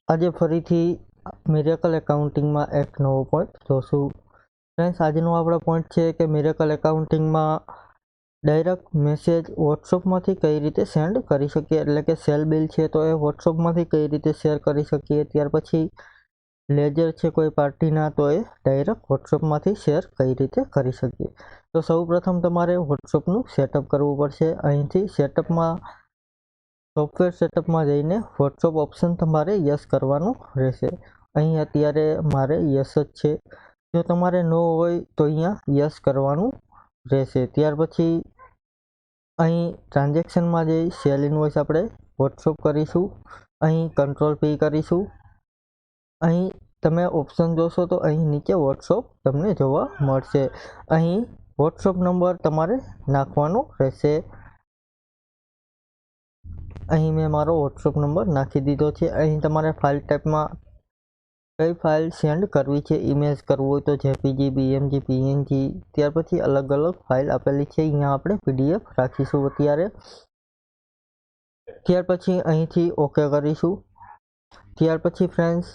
આજે ફરીથી મિરેકલ એકાઉન્ટિંગમાં એક નવો પોઈન્ટ જોશું. ફ્રેન્ડ્સ, આજનો આપણો પોઈન્ટ છે કે મિરેકલ એકાઉન્ટિંગમાં ડાયરેક્ટ મેસેજ વોટ્સઅપમાંથી કઈ રીતે સેન્ડ કરી શકીએ, એટલે કે સેલ બિલ છે તો એ વોટ્સઅપમાંથી કઈ રીતે શેર કરી શકીએ. ત્યાર પછી લેજર છે કોઈ પાર્ટીના તો એ ડાયરેક્ટ વોટ્સઅપમાંથી શેર કઈ રીતે કરી શકીએ. તો સૌ પ્રથમ તમારે વોટ્સઅપનું સેટઅપ કરવું પડશે. અહીંથી સેટઅપમાં સોફ્ટવેર સેટઅપમાં જઈને વોટ્સઅપ ઓપ્શન તમારે યસ કરવાનું રહેશે. અહીં અત્યારે મારે યસ જ છે. જો તમારે નો હોય તો અહીંયા યસ કરવાનું રહેશે. ત્યાર પછી અહીં ટ્રાન્ઝેક્શનમાં જઈ સેલ ઇનવોઇસ આપણે વોટ્સઅપ કરીશું. અહીં કંટ્રોલ પી કરીશું. અહીં તમે ઓપ્શન જોશો તો અહીં નીચે વોટ્સઅપ તમને જોવા મળશે. અહીં વોટ્સઅપ નંબર તમારે નાખવાનો રહેશે. અહીં મેં મારો વોટ્સઅપ નંબર નાખી દીધો છે. અહીં તમારે ફાઇલ ટાઈપમાં કઈ ફાઇલ સેન્ડ કરવી છે, ઇમેજ કરવું હોય તો જેપીજી, બીએમજી, પીએનજી, ત્યાર પછી અલગ અલગ ફાઇલ આપેલી છે. અહીંયા આપણે પીડીએફ રાખીશું અત્યારે. ત્યાર પછી અહીંથી ઓકે કરીશું. ત્યાર પછી ફ્રેન્ડ્સ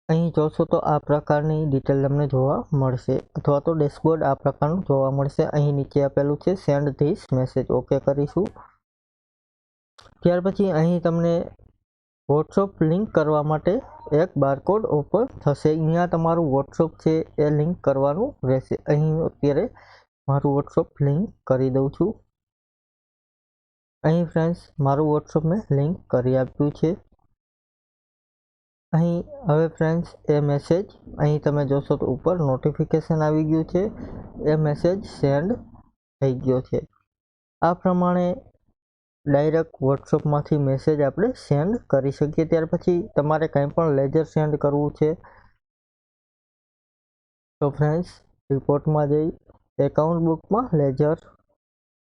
અહીં જોશો તો આ પ્રકારની ડિટેલ તમને જોવા મળશે, અથવા તો ડેશબોર્ડ આ પ્રકારનું જોવા મળશે. અહીં નીચે આપેલું છે સેન્ડ ધીસ મેસેજ, ઓકે કરીશું. ત્યાર પછી અહીં તમને વોટ્સઅપ લિંક કરવા માટે એક બારકોડ ઓપન થશે. અહીંયા તમારું વોટ્સઅપ છે એ લિંક કરવાનું રહેશે. અહીં અત્યારે મારું વોટ્સઅપ લિંક કરી દઉં છું. અહીં ફ્રેન્ડ્સ મારું વોટ્સઅપ મેં લિંક કરી આપ્યું છે. અહીં હવે ફ્રેન્ડ્સ એ મેસેજ અહીં તમે જોશો તો ઉપર નોટિફિકેશન આવી ગયું છે. એ મેસેજ સેન્ડ થઈ ગયો છે. આ પ્રમાણે ડાયરેક્ટ વોટ્સઅપમાંથી મેસેજ આપણે સેન્ડ કરી શકીએ. ત્યાર પછી તમારે કંઈ પણ લેજર સેન્ડ કરવું છે તો ફ્રેન્ડ્સ રિપોર્ટમાં જઈ એકાઉન્ટ બુકમાં લેજર,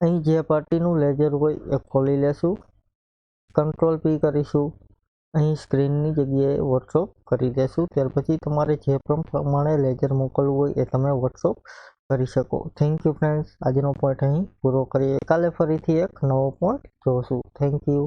અહીં જે પાર્ટીનું લેજર હોય એ ખોલી લેશું. કંટ્રોલ પી કરીશું. અહીં સ્ક્રીનની જગ્યાએ વોટ્સઅપ કરી દેશું. ત્યાર પછી તમારે જે પણ પ્રમાણે લેજર મોકલવું હોય એ તમે વોટ્સઅપ કરી શકો. Thank you friends. આજનો પોઈન્ટ અહીં પૂરો કરીએ. કાલે ફરીથી એક નવો પોઈન્ટ જોશું. Thank you.